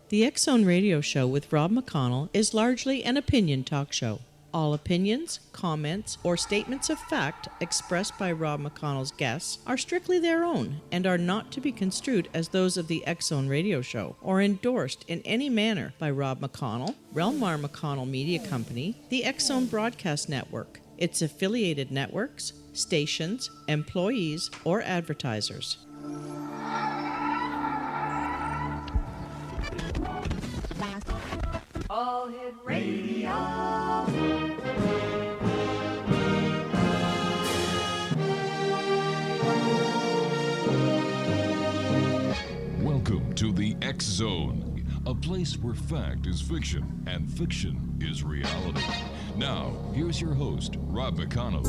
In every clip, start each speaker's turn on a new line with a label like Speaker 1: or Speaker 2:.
Speaker 1: The X Zone Radio Show with Rob McConnell is largely an opinion talk show. All opinions, comments, or statements of fact expressed by Rob McConnell's guests are strictly their own and are not to be construed as those of the X Zone Radio Show or endorsed in any manner by Rob McConnell, Relmar McConnell Media Company, the X Zone Broadcast Network, its affiliated networks, stations, employees, or advertisers.
Speaker 2: All Hit Radio.
Speaker 3: Welcome to the X Zone, a place where fact is fiction and fiction is reality. Now, here's your host, Rob McConnell.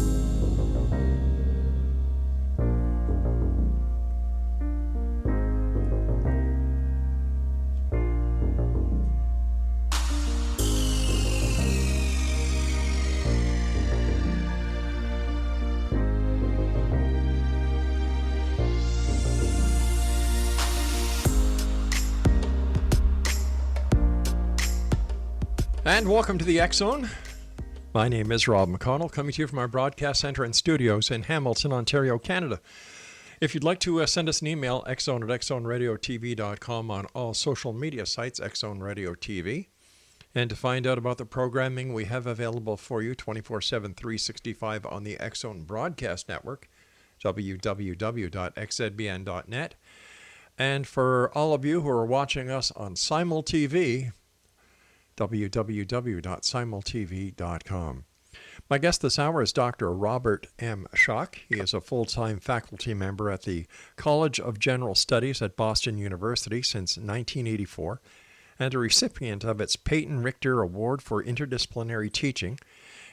Speaker 4: And welcome to the X Zone. My name is Rob McConnell, coming to you from our broadcast center and studios in Hamilton, Ontario, Canada. If you'd like to send us an email, xzone@xzoneradiotv.com, on all social media sites, X Zone Radio TV. And to find out about the programming we have available for you 24/7, 365 on the X Zone Broadcast Network, www.xzbn.net. And for all of you who are watching us on Simul TV, www.simultv.com. My guest this hour is Dr. Robert M. Schoch. He is a full-time faculty member at the College of General Studies at Boston University since 1984 and a recipient of its Peyton Richter Award for Interdisciplinary Teaching.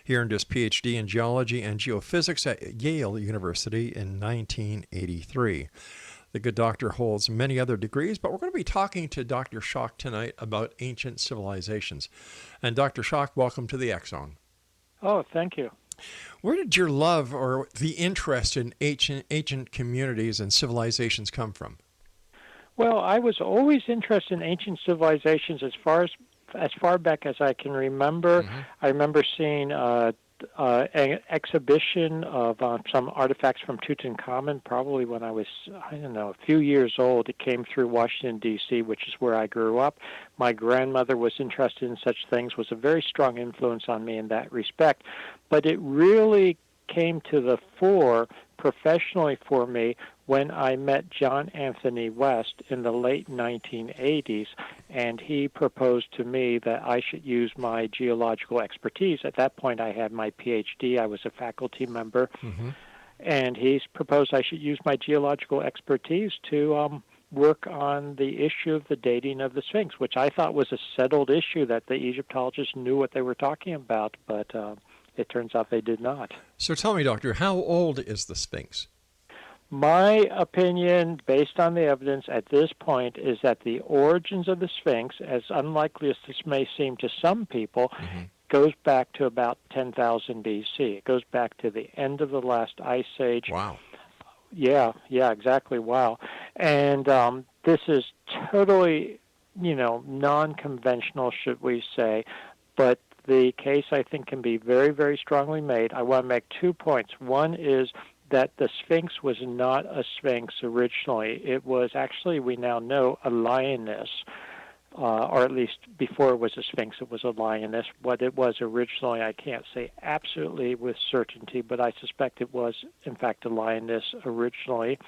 Speaker 4: He earned his PhD in Geology and Geophysics at Yale University in 1983. The good doctor holds many other degrees, but we're going to be talking to Dr. Schoch tonight about ancient civilizations. And Dr. Schoch, welcome to the X Zone.
Speaker 5: Oh, thank you.
Speaker 4: Where did your love or the interest in ancient communities and civilizations come from?
Speaker 5: Well, I was always interested in ancient civilizations as far back as I can remember. Mm-hmm. I remember seeing an exhibition of some artifacts from Tutankhamun, probably when I was, a few years old. It came through Washington, D.C., which is where I grew up. My grandmother was interested in such things, was a very strong influence on me in that respect. But it really came to the fore professionally for me when I met John Anthony West in the late 1980s, and he proposed to me that I should use my geological expertise. At that point, I had my PhD. I was a faculty member, and he proposed I should use my geological expertise to work on the issue of the dating of the Sphinx, which I thought was a settled issue that the Egyptologists knew what they were talking about, but it turns out they did not.
Speaker 4: So tell me, Doctor, how old is the Sphinx?
Speaker 5: My opinion, based on the evidence at this point, is that the origins of the Sphinx, as unlikely as this may seem to some people, goes back to about 10,000 B.C. It goes back to the end of the last ice age.
Speaker 4: Wow.
Speaker 5: Yeah, exactly. Wow. And this is totally, non-conventional, should we say, but the case, I think, can be very, very strongly made. I want to make 2 points. One is that the Sphinx was not a Sphinx originally. It was actually, we now know, a lioness, or at least before it was a Sphinx, it was a lioness. What it was originally, I can't say absolutely with certainty, but I suspect it was, in fact, a lioness originally.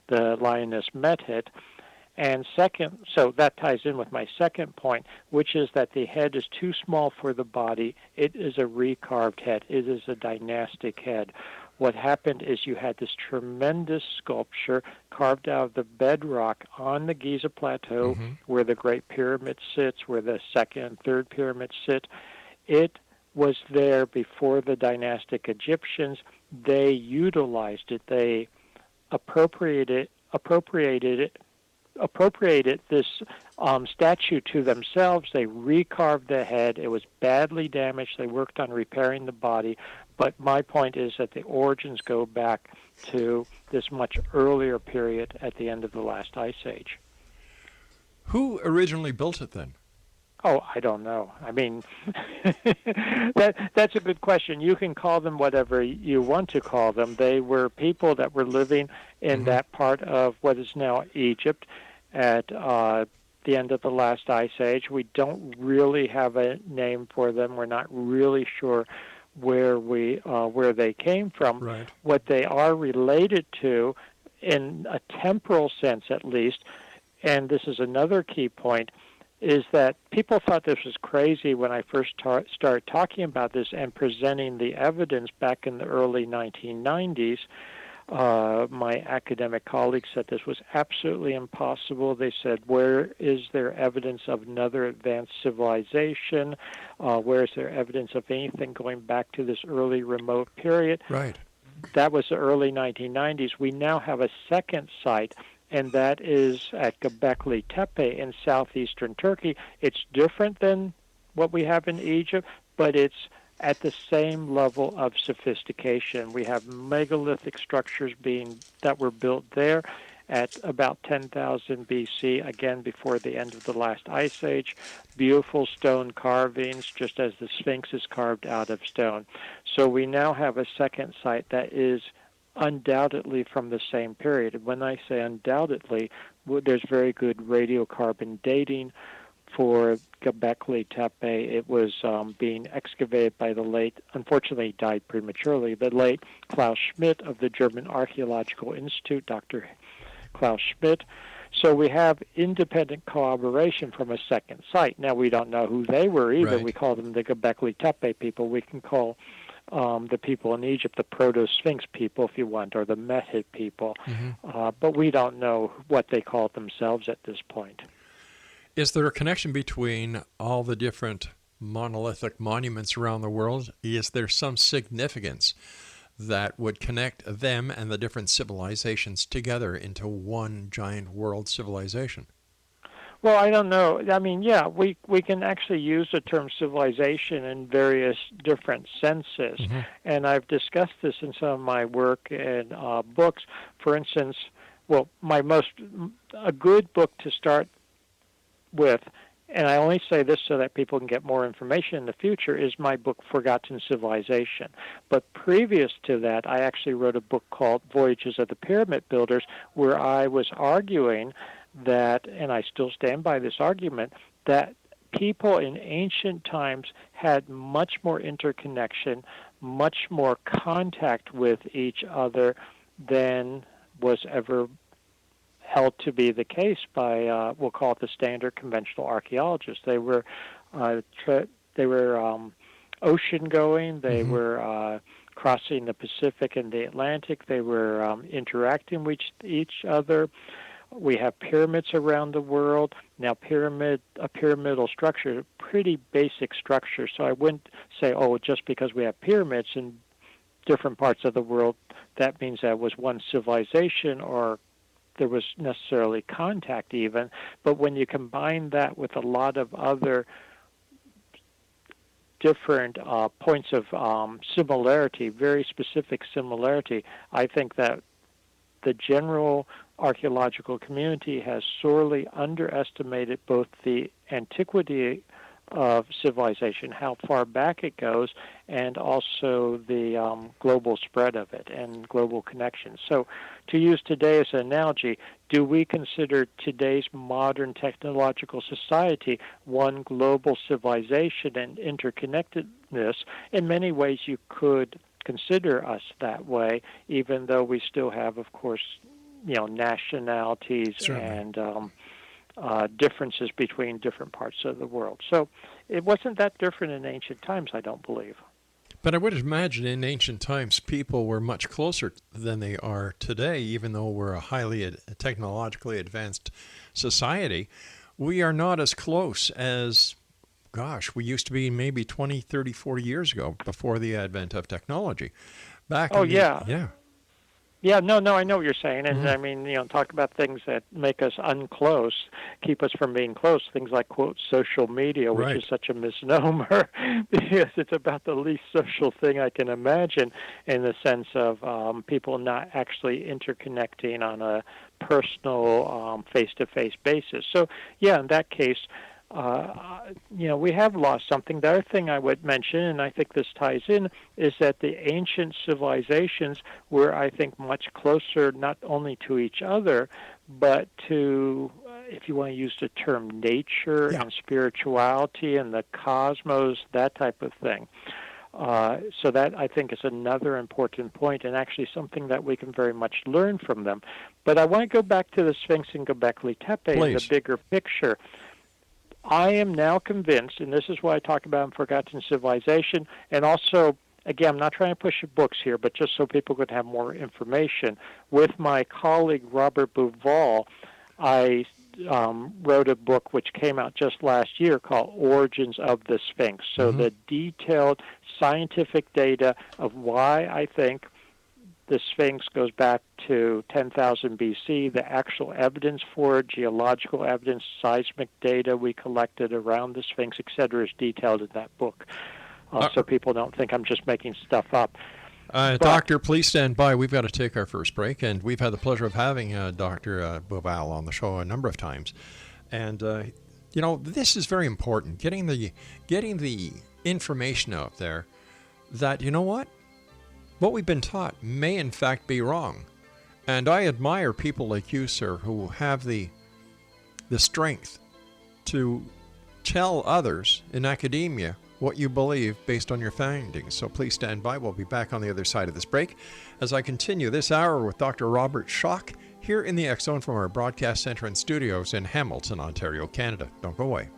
Speaker 5: The lioness Metit. And second, so that ties in with my second point, which is that the head is too small for the body. It is a recarved head. It is a dynastic head. What happened is you had this tremendous sculpture carved out of the bedrock on the Giza Plateau, where the Great Pyramid sits, where the second and third pyramids sit. It was there before the dynastic Egyptians. They utilized it. They appropriated this statue to themselves. They recarved the head. It was badly damaged. They worked on repairing the body. But my point is that the origins go back to this much earlier period at the end of the last ice age.
Speaker 4: Who originally built it then?
Speaker 5: Oh, I don't know. I mean, that's a good question. You can call them whatever you want to call them. They were people that were living in that part of what is now Egypt at the end of the last ice age. We don't really have a name for them. We're not really sure where they came from.
Speaker 4: Right.
Speaker 5: What they are related to, in a temporal sense at least, and this is another key point, is that people thought this was crazy when I first started talking about this and presenting the evidence back in the early 1990s. My academic colleagues said this was absolutely impossible. They said, where is there evidence of another advanced civilization? Where is there evidence of anything going back to this early remote period?
Speaker 4: Right.
Speaker 5: That was the early 1990s. We now have a second site, and that is at Göbekli Tepe in southeastern Turkey. It's different than what we have in Egypt, but it's at the same level of sophistication. We have megalithic structures that were built there at about 10,000 BC, again before the end of the last ice age. Beautiful stone carvings, just as the Sphinx is carved out of stone. So we now have a second site that is undoubtedly from the same period. And when I say undoubtedly, there's very good radiocarbon dating for Göbekli Tepe. It was being excavated by the late, unfortunately he died prematurely, the late Klaus Schmidt of the German Archaeological Institute, Dr. Klaus Schmidt. So we have independent corroboration from a second site. Now we don't know who they were either.
Speaker 4: Right.
Speaker 5: We call them the Göbekli Tepe people. We can call the people in Egypt the Proto-Sphinx people, if you want, or the Mehid people. But we don't know what they called themselves at this point.
Speaker 4: Is there a connection between all the different monolithic monuments around the world? Is there some significance that would connect them and the different civilizations together into one giant world civilization?
Speaker 5: Well, I don't know. I mean, yeah, we can actually use the term civilization in various different senses, and I've discussed this in some of my work and books. For instance, well, a good book to start with, and I only say this so that people can get more information in the future, is my book Forgotten Civilization. But previous to that, I actually wrote a book called Voyages of the Pyramid Builders, where I was arguing that, and I still stand by this argument, that people in ancient times had much more interconnection, much more contact with each other than was ever held to be the case by, we'll call it the standard conventional archaeologists. They were ocean going. They were crossing the Pacific and the Atlantic. They were interacting with each other. We have pyramids around the world. Now, a pyramidal structure, a pretty basic structure. So I wouldn't say, oh, just because we have pyramids in different parts of the world, that means that was one civilization or there was necessarily contact even. But when you combine that with a lot of other different points of similarity, very specific similarity, I think that the general archaeological community has sorely underestimated both the antiquity of civilization, how far back it goes, and also the global spread of it and global connections. So to use today as an analogy, do we consider today's modern technological society one global civilization and interconnectedness? In many ways, you could consider us that way, even though we still have, of course, nationalities and differences between different parts of the world. So it wasn't that different in ancient times, I don't believe.
Speaker 4: But I would imagine in ancient times people were much closer than they are today, even though we're a highly technologically advanced society. We are not as close as, we used to be maybe 20, 30, 40 years ago before the advent of technology.
Speaker 5: Yeah, no, I know what you're saying. And I mean, talk about things that make us unclose, keep us from being close, things like, quote, social media, which is such a misnomer because it's about the least social thing I can imagine in the sense of people not actually interconnecting on a personal, face-to-face basis. So, yeah, in that case, we have lost something. The other thing I would mention, and I think this ties in, is that the ancient civilizations were, I think, much closer not only to each other, but to, if you want to use the term, nature and spirituality and the cosmos, that type of thing. So that, I think, is another important point, and actually something that we can very much learn from them. But I want to go back to the Sphinx and Göbekli Tepe in the bigger picture. I am now convinced, and this is why I talk about Forgotten Civilization, and also, again, I'm not trying to push books here, but just so people could have more information. With my colleague Robert Bouval, I wrote a book which came out just last year called Origins of the Sphinx. So the detailed scientific data of why I think the Sphinx goes back to 10,000 BC, the actual evidence for it, geological evidence, seismic data we collected around the Sphinx, etc., is detailed in that book. So people don't think I'm just making stuff up.
Speaker 4: Doctor, please stand by. We've got to take our first break, and we've had the pleasure of having Dr. Bouval on the show a number of times. And, this is very important, getting the information out there that, you know what we've been taught may in fact be wrong. And I admire people like you, sir, who have the strength to tell others in academia what you believe based on your findings. So please stand by. We'll be back on the other side of this break as I continue this hour with Dr. Robert Schoch here in the X Zone from our broadcast center and studios in Hamilton, Ontario, Canada. Don't go away.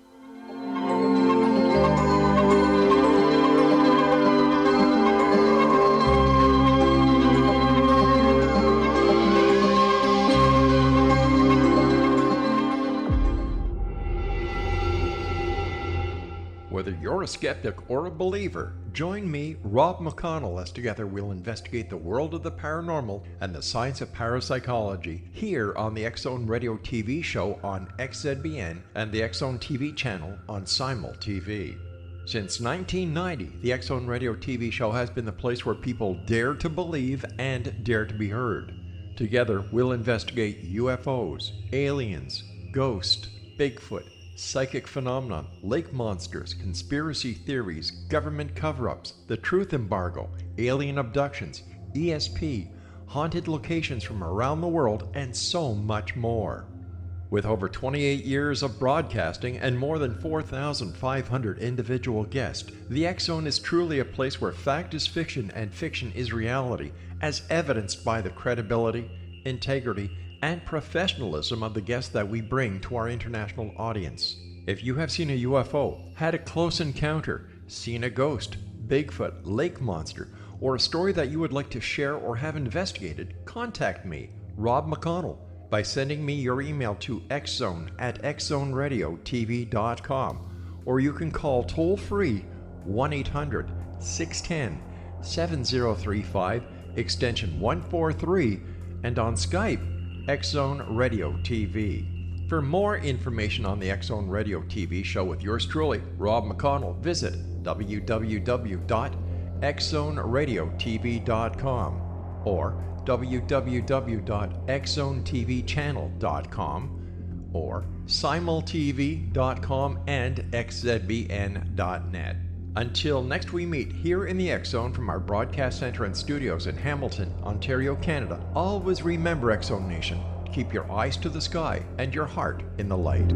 Speaker 4: Whether you're a skeptic or a believer, join me, Rob McConnell, as together we'll investigate the world of the paranormal and the science of parapsychology here on the X Zone Radio TV show on XZBN and the X Zone TV channel on Simul TV. Since 1990, the X Zone Radio TV show has been the place where people dare to believe and dare to be heard. Together, we'll investigate UFOs, aliens, ghosts, Bigfoot, psychic phenomenon, lake monsters, conspiracy theories, government cover-ups, the truth embargo, alien abductions, ESP, haunted locations from around the world, and so much more. With over 28 years of broadcasting and more than 4,500 individual guests, the X Zone is truly a place where fact is fiction and fiction is reality, as evidenced by the credibility, integrity, and professionalism of the guests that we bring to our international audience. If you have seen a UFO, had a close encounter, seen a ghost, Bigfoot, lake monster, or a story that you would like to share or have investigated, contact me, Rob McConnell, by sending me your email to xzone@xzoneradiotv.com, or you can call toll-free 1-800-610-7035, extension 143, and on Skype, X Zone Radio TV. For more information on the X Zone Radio TV show with yours truly, Rob McConnell, visit www.xzoneradiotv.com or www.xzonetvchannel.com or simultv.com and xzbn.net. Until next we meet here in the X Zone from our broadcast center and studios in Hamilton, Ontario, Canada, always remember, X Zone Nation, keep your eyes to the sky and your heart in the light.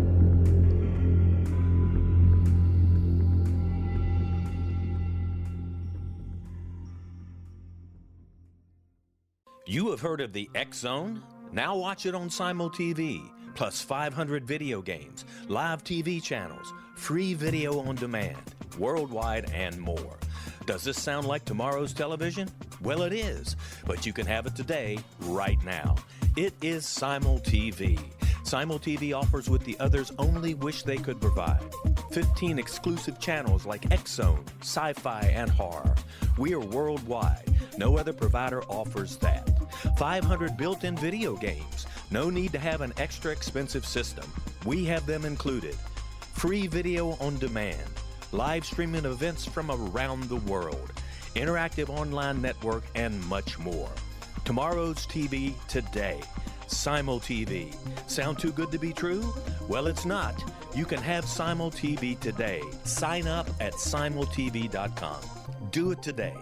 Speaker 6: You have heard of the X Zone? Now watch it on Simul TV, plus 500 video games, live TV channels, free video on demand, worldwide, and more. Does this sound like tomorrow's television? Well, it is, but you can have it today, right now. It is Simul TV. Simul TV offers what the others only wish they could provide. 15 exclusive channels like X Zone, sci-fi, and horror. We are worldwide. No other provider offers that. 500 built-in video games. No need to have an extra expensive system. We have them included. Free video on demand. Live streaming events from around the world. Interactive online network, and much more. Tomorrow's TV today. Simul TV. Sound too good to be true? Well, it's not. You can have Simul TV today. Sign up at simultv.com. Do it today.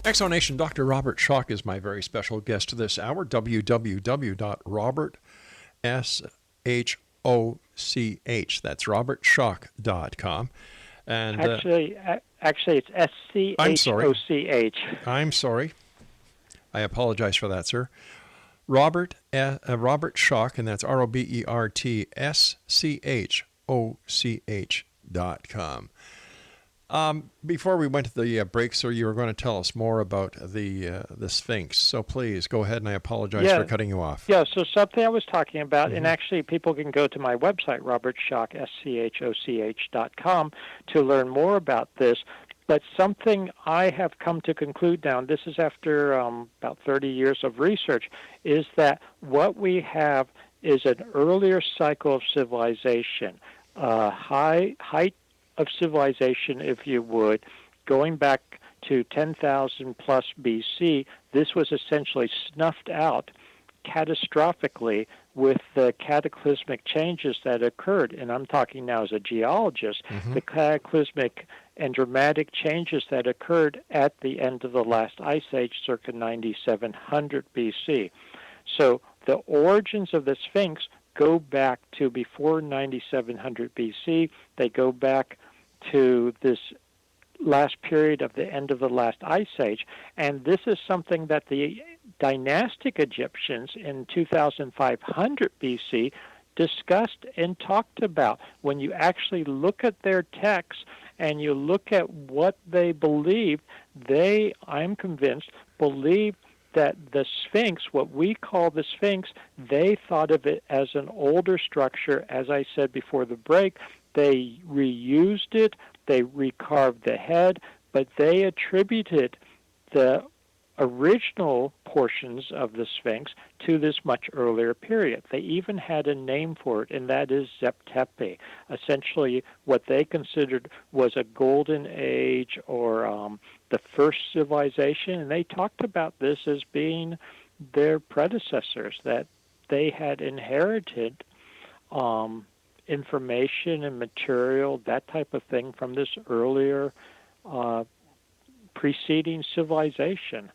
Speaker 4: Exonation, Dr. Robert Schoch is my very special guest this hour. www.robertschoch, that's robertschoch.com. And
Speaker 5: actually, it's SCHOCH.
Speaker 4: I'm sorry. I apologize for that, sir. Robert Schoch, and that's RobertSchoch.com. Before we went to the break, sir, you were going to tell us more about the Sphinx. So please go ahead, and I apologize for cutting you off.
Speaker 5: Yeah, so something I was talking about, and actually people can go to my website, robertschoch, SCHOCH.com, to learn more about this. But something I have come to conclude now, and this is after about 30 years of research, is that what we have is an earlier cycle of civilization, height of civilization, if you would, going back to 10,000 plus BC. This was essentially snuffed out catastrophically with the cataclysmic changes that occurred. And I'm talking now as a geologist, the cataclysmic and dramatic changes that occurred at the end of the last ice age, circa 9700 BC. So the origins of the Sphinx go back to before 9700 BC. They go back to this last period of the end of the last ice age. And this is something that the dynastic Egyptians in 2500 BC discussed and talked about. When you actually look at their texts and you look at what they believed, they, I'm convinced, believed that the Sphinx, what we call the Sphinx, they thought of it as an older structure. As I said before the break, they reused it, they recarved the head, but they attributed the original portions of the Sphinx to this much earlier period. They even had a name for it, and that is Zep-Tepe, essentially what they considered was a golden age or the first civilization, and they talked about this as being their predecessors, that they had inherited information and material, that type of thing, from this earlier preceding civilization.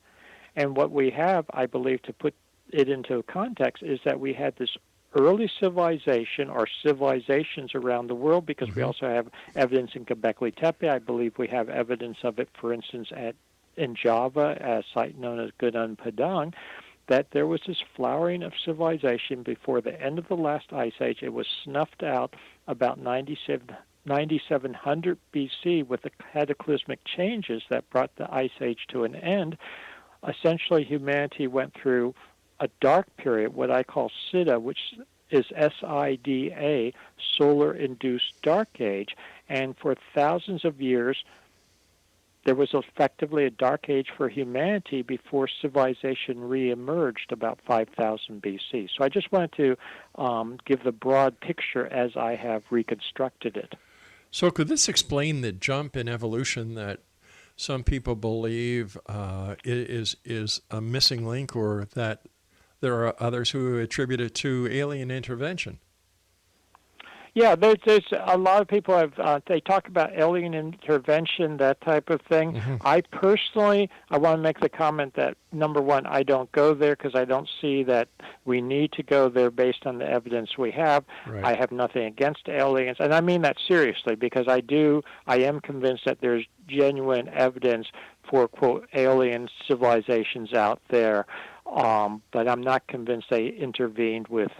Speaker 5: And what we have, I believe, to put it into context, is that we had this early civilization or civilizations around the world, because we also have evidence in Göbekli Tepe. I believe we have evidence of it, for instance, in Java, a site known as Gunung Padang, that there was this flowering of civilization before the end of the last ice age. It was snuffed out about 9700 BC with the cataclysmic changes that brought the ice age to an end. Essentially, humanity went through a dark period, what I call SIDA, which is SIDA, solar-induced dark age. And for thousands of years, there was effectively a dark age for humanity before civilization reemerged about 5000 BC. So I just wanted to give the broad picture as I have reconstructed it.
Speaker 4: So could this explain the jump in evolution that some people believe is a missing link, or that there are others who attribute it to alien intervention?
Speaker 5: Yeah, there's a lot of people they talk about alien intervention, that type of thing. I personally, I want to make the comment that, number one, I don't go there because I don't see that we need to go there based on the evidence we have.
Speaker 4: Right.
Speaker 5: I have nothing against aliens, and I mean that seriously, because I am convinced that there's genuine evidence for, quote, alien civilizations out there, but I'm not convinced they intervened with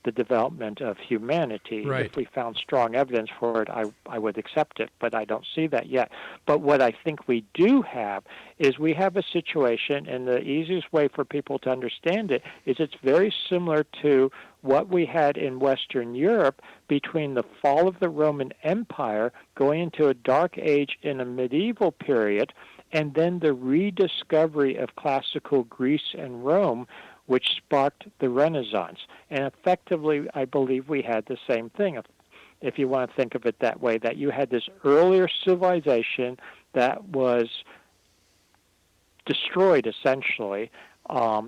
Speaker 5: the the development of humanity.
Speaker 4: Right.
Speaker 5: If we found strong evidence for it, I would accept it, but I don't see that yet. But what I think we do have is we have a situation, and the easiest way for people to understand it is it's very similar to what we had in Western Europe between the fall of the Roman Empire going into a dark age in a medieval period, and then the rediscovery of classical Greece and Rome, which sparked the Renaissance. And effectively, I believe we had the same thing, if you want to think of it that way, that you had this earlier civilization that was destroyed, essentially.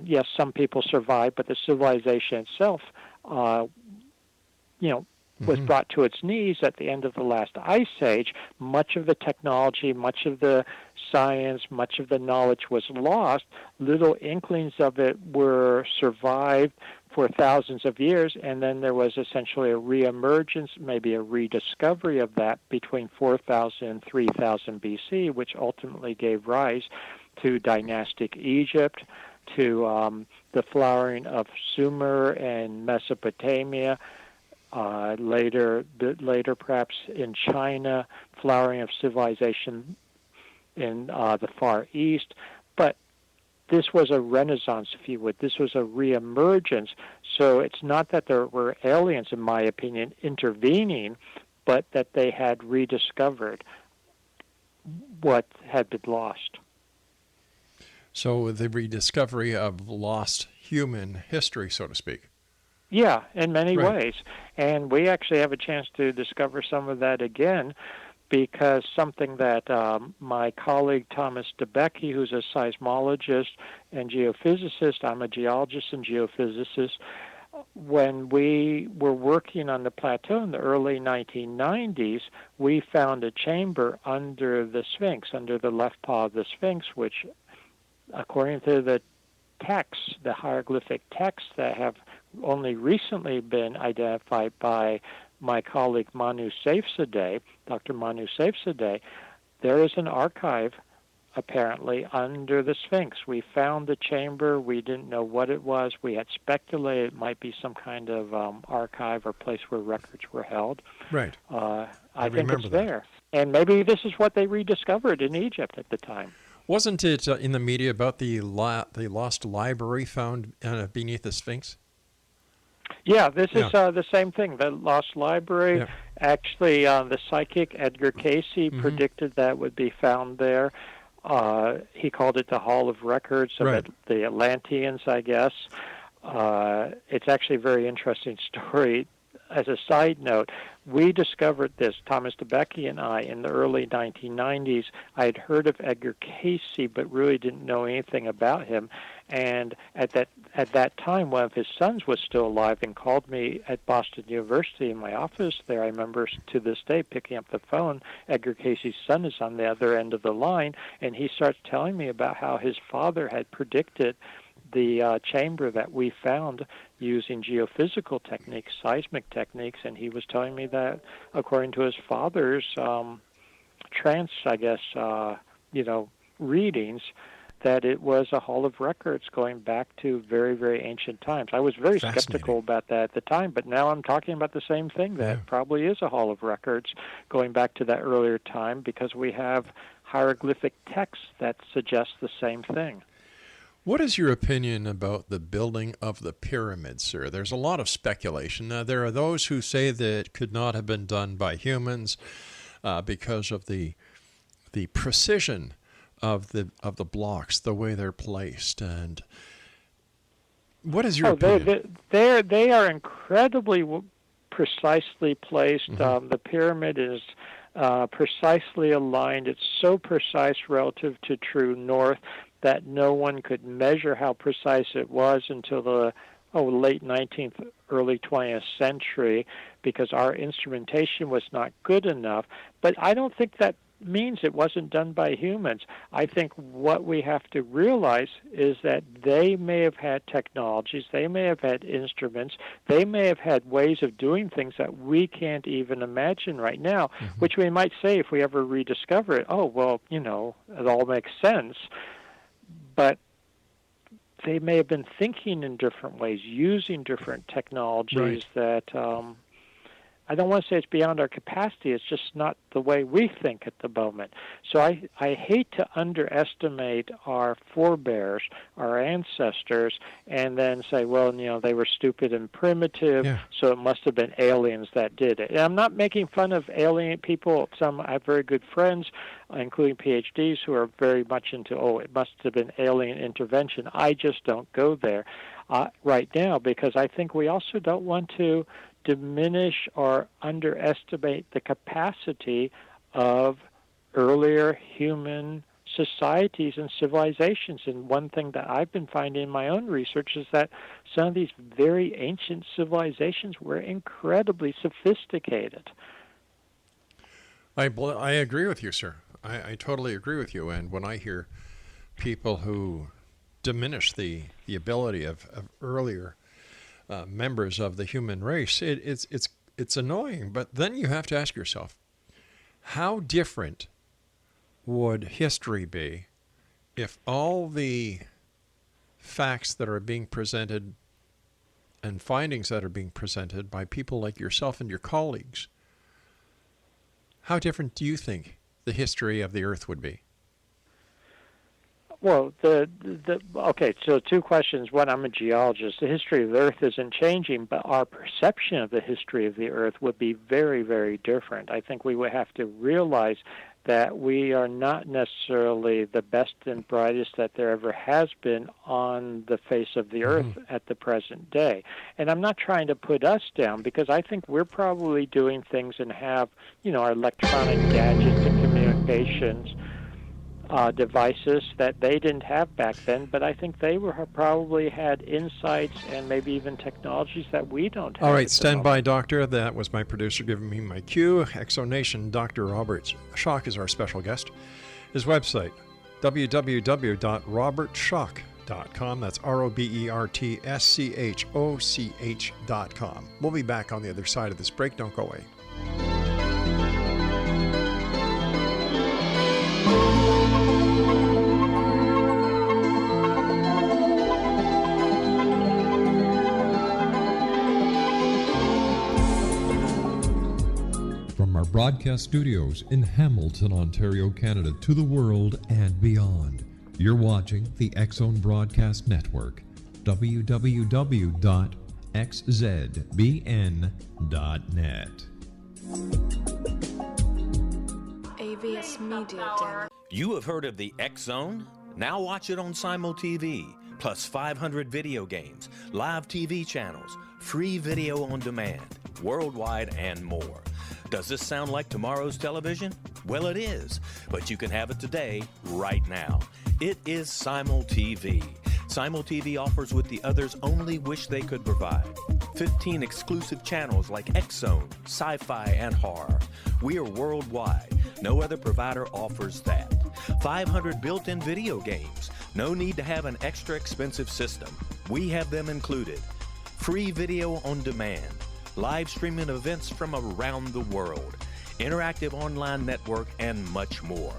Speaker 5: Yes, some people survived, but the civilization itself, was brought to its knees at the end of the last ice age. Much of the technology, much of the science, much of the knowledge was lost. Little inklings of it were survived for thousands of years, and then there was essentially a reemergence, maybe a rediscovery of that between 4000 and 3000 BC, which ultimately gave rise to dynastic Egypt, to the flowering of Sumer and Mesopotamia, later perhaps in China, flowering of civilization in the Far East. But this was a renaissance, if you would. This was a reemergence. So it's not that there were aliens, in my opinion, intervening, but that they had rediscovered what had been lost.
Speaker 4: So the rediscovery of lost human history, so to speak.
Speaker 5: Yeah, in many
Speaker 4: Right.
Speaker 5: ways. And we actually have a chance to discover some of that again, because something that my colleague Thomas DeBecke, who's a seismologist and geophysicist, I'm a geologist and geophysicist, when we were working on the plateau in the early 1990s, we found a chamber under the Sphinx, under the left paw of the Sphinx, which, according to the texts, the hieroglyphic texts that have only recently been identified by my colleague Manu Saifzadeh, Dr. Manu Saifzadeh, there is an archive apparently under the Sphinx. We found the chamber. We didn't know what it was. We had speculated it might be some kind of archive or place where records were held.
Speaker 4: Right.
Speaker 5: I think
Speaker 4: remember
Speaker 5: it's
Speaker 4: that.
Speaker 5: there. And maybe this is what they rediscovered in Egypt at the time.
Speaker 4: Wasn't it in the media about the lost library found beneath the Sphinx?
Speaker 5: Yeah, this is the same thing. The Lost Library,
Speaker 4: Yeah.
Speaker 5: actually, the psychic Edgar Casey predicted that would be found there. He called it the Hall of Records of
Speaker 4: Right.
Speaker 5: the Atlanteans, I guess. It's actually a very interesting story. As a side note, we discovered this, Thomas DeBecke and I, in the early 1990s. I had heard of Edgar Casey, but really didn't know anything about him. And at that time, one of his sons was still alive and called me at Boston University in my office there. I remember to this day picking up the phone. Edgar Casey's son is on the other end of the line, and he starts telling me about how his father had predicted the chamber that we found using geophysical techniques, seismic techniques, and he was telling me that according to his father's trance, I guess, readings, that it was a hall of records going back to very, very ancient times. I was very skeptical about that at the time, but now I'm talking about the same thing, that probably is a hall of records going back to that earlier time, because we have hieroglyphic texts that suggest the same thing.
Speaker 4: What is your opinion about the building of the pyramids, sir? There's a lot of speculation. There are those who say that it could not have been done by humans because of the precision of the blocks, the way they're placed. And what is your opinion?
Speaker 5: They are incredibly precisely placed. The pyramid is precisely aligned. It's so precise relative to true north that no one could measure how precise it was until the late 19th, early 20th century, because our instrumentation was not good enough. But I don't think that means it wasn't done by humans. I think what we have to realize is that they may have had technologies, they may have had instruments, they may have had ways of doing things that we can't even imagine right now, which we might say if we ever rediscover it, it all makes sense. But they may have been thinking in different ways, using different technologies that I don't want to say it's beyond our capacity. It's just not the way we think at the moment. So I hate to underestimate our forebears, our ancestors, and then say, well, they were stupid and primitive, so it must have been aliens that did it. And I'm not making fun of alien people. I have very good friends, including PhDs, who are very much into, it must have been alien intervention. I just don't go there right now, because I think we also don't want to diminish or underestimate the capacity of earlier human societies and civilizations. And one thing that I've been finding in my own research is that some of these very ancient civilizations were incredibly sophisticated.
Speaker 4: I agree with you, sir. I totally agree with you. And when I hear people who diminish the ability of earlier members of the human race, it's annoying. But then you have to ask yourself, how different would history be if all the facts that are being presented and findings that are being presented by people like yourself and your colleagues, how different do you think the history of the Earth would be?
Speaker 5: Well, okay, so two questions. One, I'm a geologist. The history of the Earth isn't changing, but our perception of the history of the Earth would be very, very different. I think we would have to realize that we are not necessarily the best and brightest that there ever has been on the face of the Earth at the present day. And I'm not trying to put us down, because I think we're probably doing things and have, our electronic gadgets and communications devices that they didn't have back then, but I think they probably had insights and maybe even technologies that we don't have.
Speaker 4: All right, stand by, Doctor. That was my producer giving me my cue. Exonation, Dr. Robert Schoch is our special guest. His website, www.robertschoch.com. That's ROBERTSCHOCH.com. We'll be back on the other side of this break. Don't go away.
Speaker 7: From our broadcast studios in Hamilton, Ontario, Canada, to the world and beyond, you're watching the X-Zone Broadcast Network, www.xzbn.net.
Speaker 8: AVS Media Den.
Speaker 6: You have heard of the X-Zone? Now watch it on Simul TV, plus 500 video games, live TV channels, free video on demand, worldwide, and more. Does this sound like tomorrow's television? Well, it is, but you can have it today, right now. It is Simul TV. Simul TV offers what the others only wish they could provide. 15 exclusive channels like X-Zone, sci-fi, and horror. We are worldwide. No other provider offers that. 500 built-in video games. No need to have an extra expensive system. We have them included. Free video on demand. Live streaming events from around the world, interactive online network, and much more.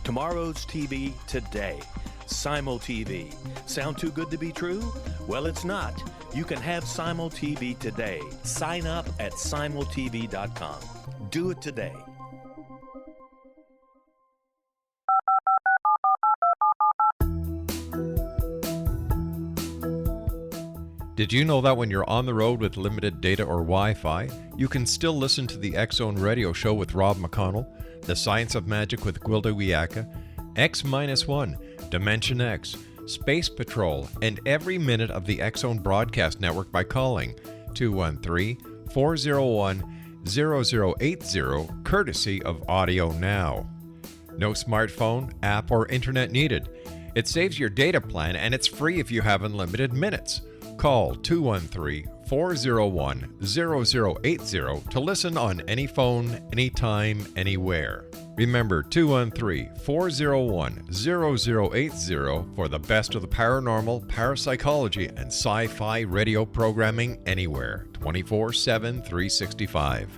Speaker 6: Tomorrow's TV today. Simul TV. Sound too good to be true? Well, it's not. You can have Simul TV today. Sign up at simultv.com. Do it today.
Speaker 4: Did you know that when you're on the road with limited data or Wi-Fi, you can still listen to the X-Zone Radio Show with Rob McConnell, The Science of Magic with Gwilda Wiyaka, X-1, Dimension X, Space Patrol, and every minute of the X-Zone Broadcast Network by calling 213-401-0080, courtesy of Audio Now. No smartphone, app, or internet needed. It saves your data plan, and it's free if you have unlimited minutes. Call 213-401-0080 to listen on any phone, anytime, anywhere. Remember 213-401-0080 for the best of the paranormal, parapsychology, and sci-fi radio programming anywhere, 24/7, 365.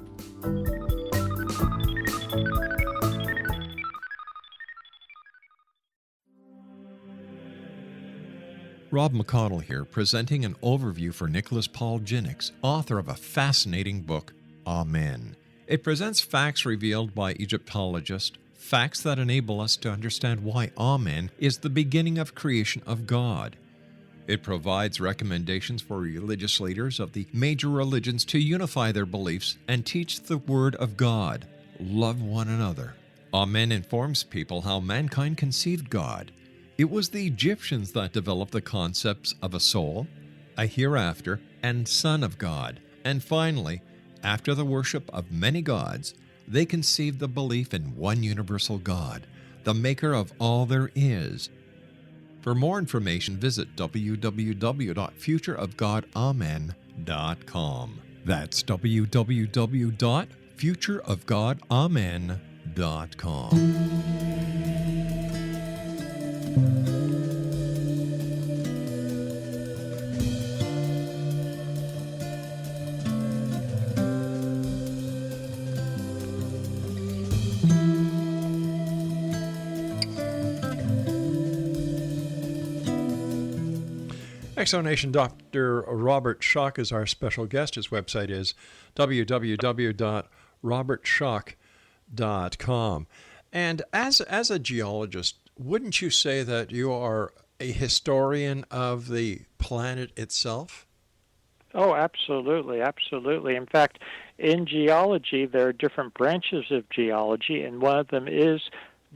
Speaker 7: Rob McConnell here, presenting an overview for Nicholas Paul Jennings, author of a fascinating book, Amen. It presents facts revealed by Egyptologists, facts that enable us to understand why Amen is the beginning of creation of God. It provides recommendations for religious leaders of the major religions to unify their beliefs and teach the Word of God. Love one another. Amen informs people how mankind conceived God. It was the Egyptians that developed the concepts of a soul, a hereafter, and Son of God. And finally, after the worship of many gods, they conceived the belief in one universal God, the maker of all there is. For more information, visit www.futureofgodamen.com. That's www.futureofgodamen.com.
Speaker 4: Exonation Dr. Robert Schoch is our special guest. His website is www.robertschoch.com. And as a geologist, wouldn't you say that you are a historian of the planet itself?
Speaker 5: Oh, absolutely, absolutely. In fact, in geology, there are different branches of geology, and one of them is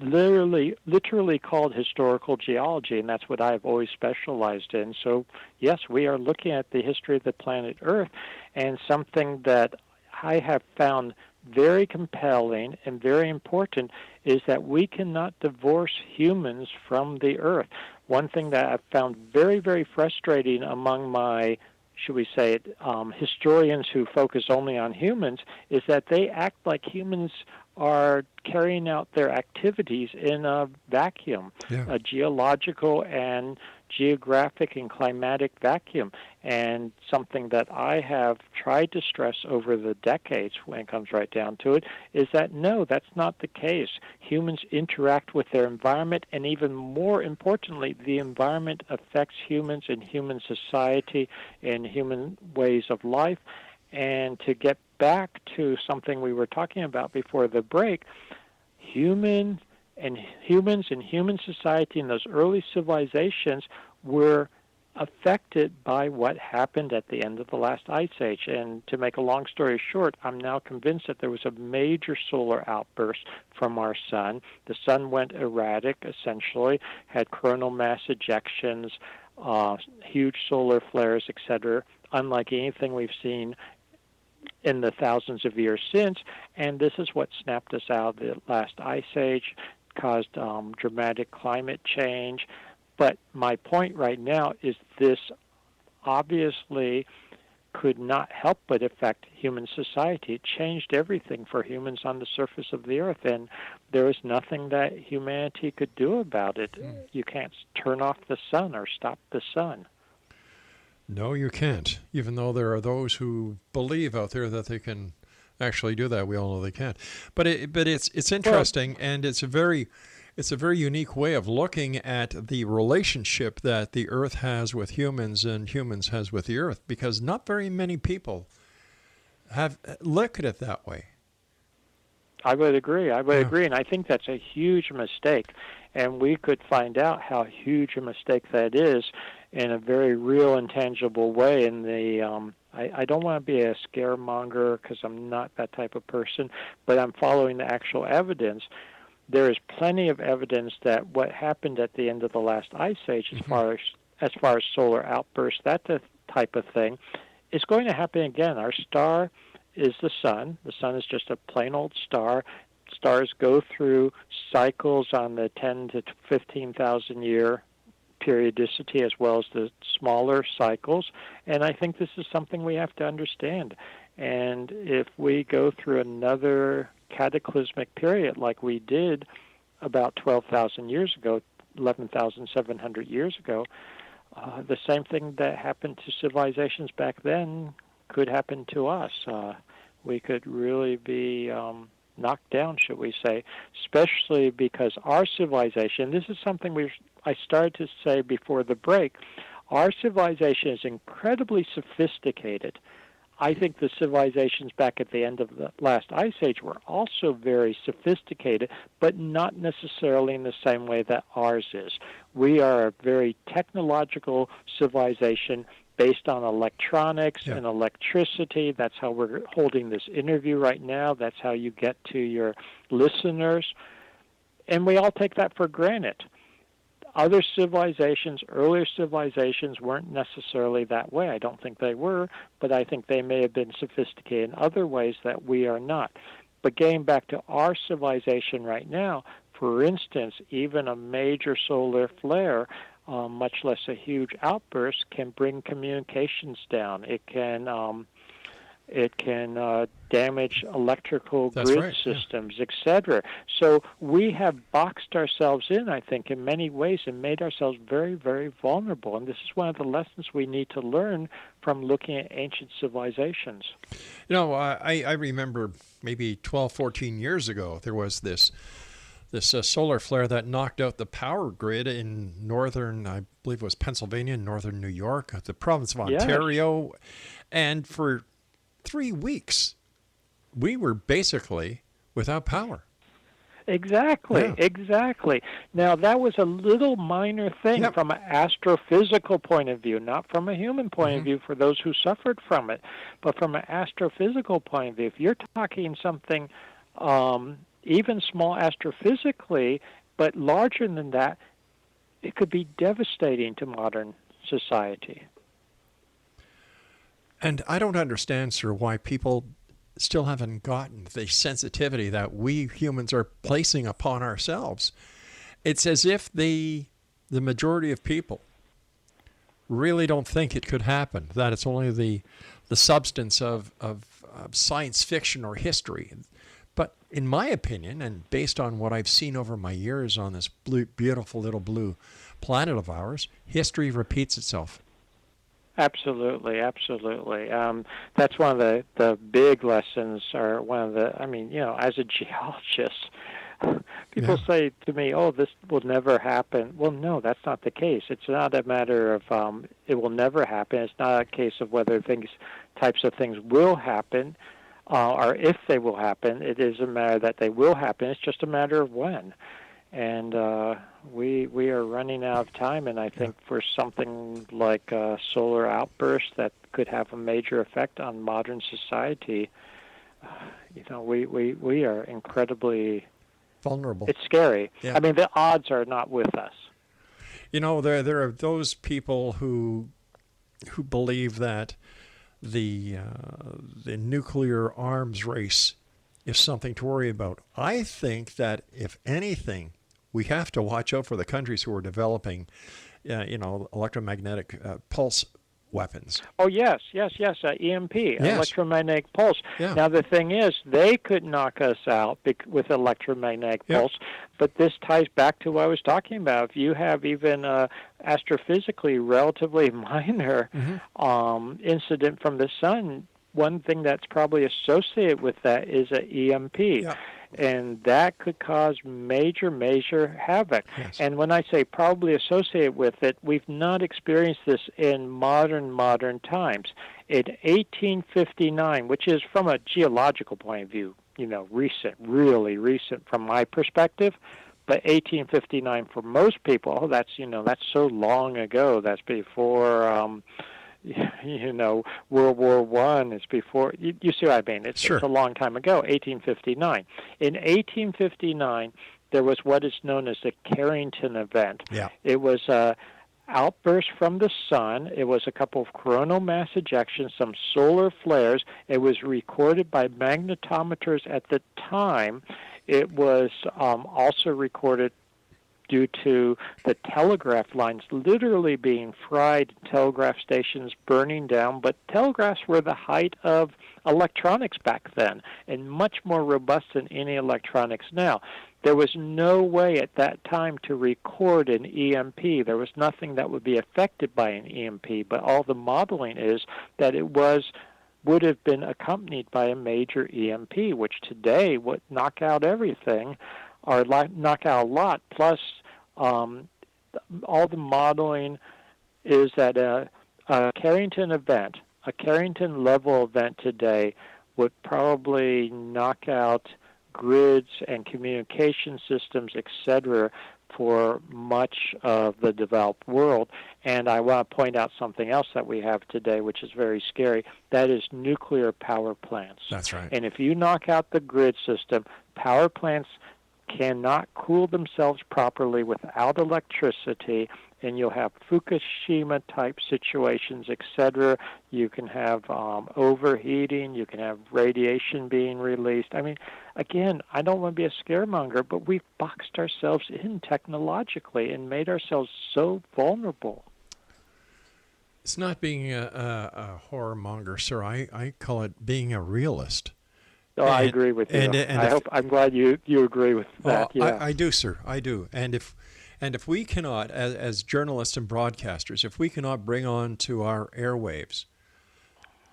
Speaker 5: literally called historical geology, and that's what I've always specialized in. So, yes, we are looking at the history of the planet Earth, and something that I have found very compelling and very important is that we cannot divorce humans from the Earth. One thing that I've found very, very frustrating among my, should we say it, historians who focus only on humans is that they act like humans are carrying out their activities in a vacuum, a geological and geographic and climatic vacuum. And something that I have tried to stress over the decades, when it comes right down to it, is that no, that's not the case. Humans interact with their environment, and even more importantly, the environment affects humans and human society and human ways of life. And to get back to something we were talking about before the break, humans and human society in those early civilizations were affected by what happened at the end of the last ice age. And to make a long story short, I'm now convinced that there was a major solar outburst from our sun. The sun went erratic, essentially, had coronal mass ejections, huge solar flares, etc., unlike anything we've seen in the thousands of years since, and this is what snapped us out of the last ice age, caused dramatic climate change. But my point right now is this obviously could not help but affect human society. It changed everything for humans on the surface of the earth, and there is nothing that humanity could do about it. You can't turn off the sun or stop the sun.
Speaker 4: No, you can't. Even though there are those who believe out there that they can actually do that, we all know they can't. But it's interesting, and it's a very unique way of looking at the relationship that the Earth has with humans and humans has with the Earth, because not very many people have looked at it that way.
Speaker 5: I would agree, and I think that's a huge mistake. And we could find out how huge a mistake that is in a very real and tangible way. In the I don't want to be a scaremonger because I'm not that type of person, but I'm following the actual evidence. There is plenty of evidence that what happened at the end of the last ice age, as far as solar outbursts, that type of thing, is going to happen again. Our star is the sun. The sun is just a plain old star. Stars go through cycles on the 10 to 15,000 year periodicity as well as the smaller cycles, and I think this is something we have to understand. And if we go through another cataclysmic period like we did about 12,000 years ago, 11,700 years ago, the same thing that happened to civilizations back then could happen to us. We could really be knocked down, should we say, especially because our civilization, this is something I started to say before the break, our civilization is incredibly sophisticated. I think the civilizations back at the end of the last ice age were also very sophisticated, but not necessarily in the same way that ours is. We are a very technological civilization based on electronics and electricity. That's how we're holding this interview right now. That's how you get to your listeners. And we all take that for granted. Other civilizations, earlier civilizations, weren't necessarily that way. I don't think they were, but I think they may have been sophisticated in other ways that we are not. But getting back to our civilization right now, for instance, even a major solar flare, much less a huge outburst, can bring communications down. It can damage electrical grid systems, etc. So we have boxed ourselves in, I think, in many ways and made ourselves very, very vulnerable. And this is one of the lessons we need to learn from looking at ancient civilizations.
Speaker 4: You know, I remember maybe 12, 14 years ago, there was this solar flare that knocked out the power grid in northern, I believe it was Pennsylvania, northern New York, the province of Ontario. Yes. And for 3 weeks, we were basically without power.
Speaker 5: Exactly. Now, that was a little minor thing from an astrophysical point of view, not from a human point of view for those who suffered from it, but from an astrophysical point of view. If you're talking something even small astrophysically, but larger than that, it could be devastating to modern society.
Speaker 4: And I don't understand, sir, why people still haven't gotten the sensitivity that we humans are placing upon ourselves. It's as if the majority of people really don't think it could happen, that it's only the substance of science fiction or history. But in my opinion, and based on what I've seen over my years on this beautiful little blue planet of ours, history repeats itself.
Speaker 5: Absolutely. That's one of the big lessons, or one of the, as a geologist, people say to me, this will never happen. Well, no, that's not the case. It's not a matter of it will never happen. It's not a case of whether types of things will happen or if they will happen. It is a matter that they will happen. It's just a matter of when. And we are running out of time, and I think for something like a solar outburst that could have a major effect on modern society, we are incredibly
Speaker 4: vulnerable.
Speaker 5: It's scary.
Speaker 4: Yeah.
Speaker 5: I mean, the odds are not with us.
Speaker 4: There are those people who believe that the nuclear arms race is something to worry about. I think that if anything, we have to watch out for the countries who are developing, electromagnetic pulse weapons.
Speaker 5: Oh, yes, EMP, electromagnetic pulse.
Speaker 4: Yeah.
Speaker 5: Now, the thing is, they could knock us out with electromagnetic pulse, but this ties back to what I was talking about. If you have even astrophysically relatively minor incident from the sun, one thing that's probably associated with that is an EMP. Yeah. And that could cause major havoc. Yes. And when I say probably associated with it, we've not experienced this in modern times. In 1859, which is from a geological point of view, recent, really recent from my perspective, but 1859 for most people, that's so long ago. That's before World War I. It's before, you see what I mean? It's a long time ago, 1859. In 1859, there was what is known as the Carrington event. Yeah. It was a outburst from the sun. It was a couple of coronal mass ejections, some solar flares. It was recorded by magnetometers at the time. It was also recorded due to the telegraph lines literally being fried, telegraph stations burning down. But telegraphs were the height of electronics back then, and much more robust than any electronics now. There was no way at that time to record an EMP. There was nothing that would be affected by an EMP, but all the modeling is that it would have been accompanied by a major EMP, which today would knock out everything, or knock out a lot, plus all the modeling is that a Carrington event, a Carrington level event today, would probably knock out grids and communication systems, etc., for much of the developed world. And I want to point out something else that we have today, which is very scary. That is nuclear power plants.
Speaker 4: That's right.
Speaker 5: And if you knock out the grid system, power plants cannot cool themselves properly without electricity, and you'll have Fukushima-type situations, etc. You can have overheating. You can have radiation being released. I mean, again, I don't want to be a scaremonger, but we've boxed ourselves in technologically and made ourselves so vulnerable.
Speaker 4: It's not being a horror monger, sir. I call it being a realist.
Speaker 5: Oh, I agree with you. I'm glad you agree with that. Yeah.
Speaker 4: I do, sir. I do. And if we cannot, as journalists and broadcasters, if we cannot bring on to our airwaves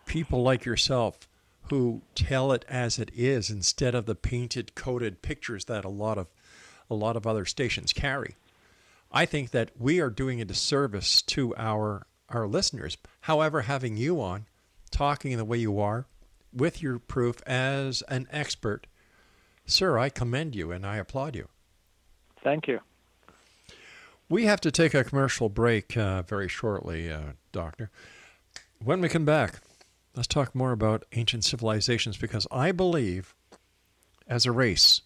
Speaker 4: people like yourself who tell it as it is instead of the painted, coded pictures that a lot of other stations carry, I think that we are doing a disservice to our listeners. However, having you on, talking the way you are, with your proof as an expert, sir, I commend you and I applaud you.
Speaker 5: Thank you.
Speaker 4: We have to take a commercial break very shortly, Doctor. When we come back, let's talk more about ancient civilizations, because I believe, as a race,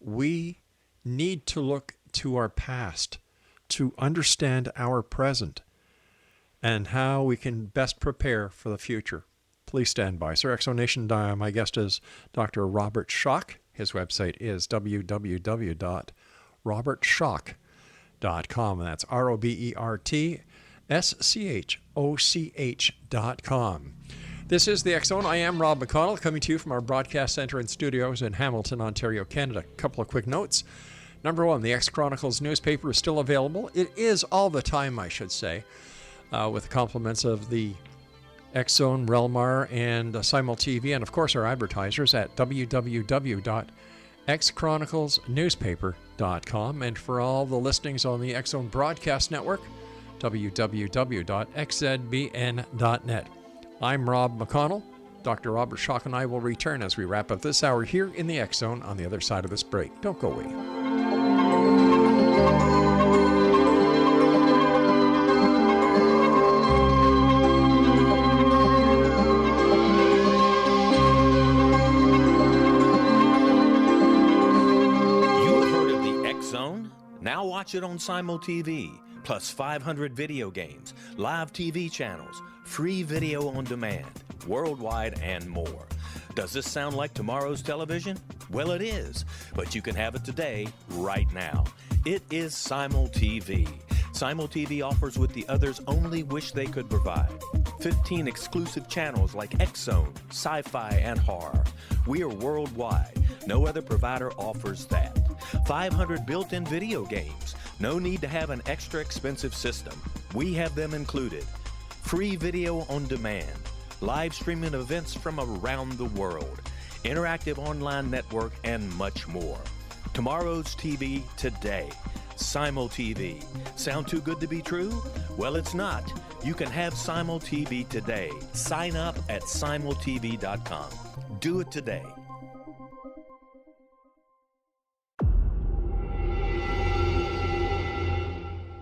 Speaker 4: we need to look to our past to understand our present and how we can best prepare for the future. Please stand by. Sir, Exonation, my guest is Dr. Robert Schoch. His website is www.robertschoch.com, and that's RobertSchoch.com. This is the X Zone. I am Rob McConnell, coming to you from our broadcast center and studios in Hamilton, Ontario, Canada. A couple of quick notes. Number one, the X Chronicles newspaper is still available. It is all the time, I should say, with the compliments of the X Zone, Relmar, and Simul TV, and of course our advertisers at www.xchroniclesnewspaper.com, and for all the listings on the X Zone Broadcast Network, www.xzbn.net. I'm Rob McConnell. Dr. Robert Schoch and I will return as we wrap up this hour here in the X Zone on the other side of this break. Don't go away.
Speaker 6: Now watch it on Simul TV, plus 500 video games, live TV channels, free video on demand, worldwide, and more. Does this sound like tomorrow's television? Well, it is, but you can have it today, right now. It is Simul TV. Simul TV offers what the others only wish they could provide. 15 exclusive channels like X Zone, Sci-Fi, and Horror. We are worldwide. No other provider offers that. 500 built-in video games. No need to have an extra expensive system. We have them included. Free video on demand. Live streaming events from around the world. Interactive online network, and much more. Tomorrow's TV today. Simul TV. Sound too good to be true? Well, it's not. You can have Simul TV today. Sign up at simultv.com. Do it today.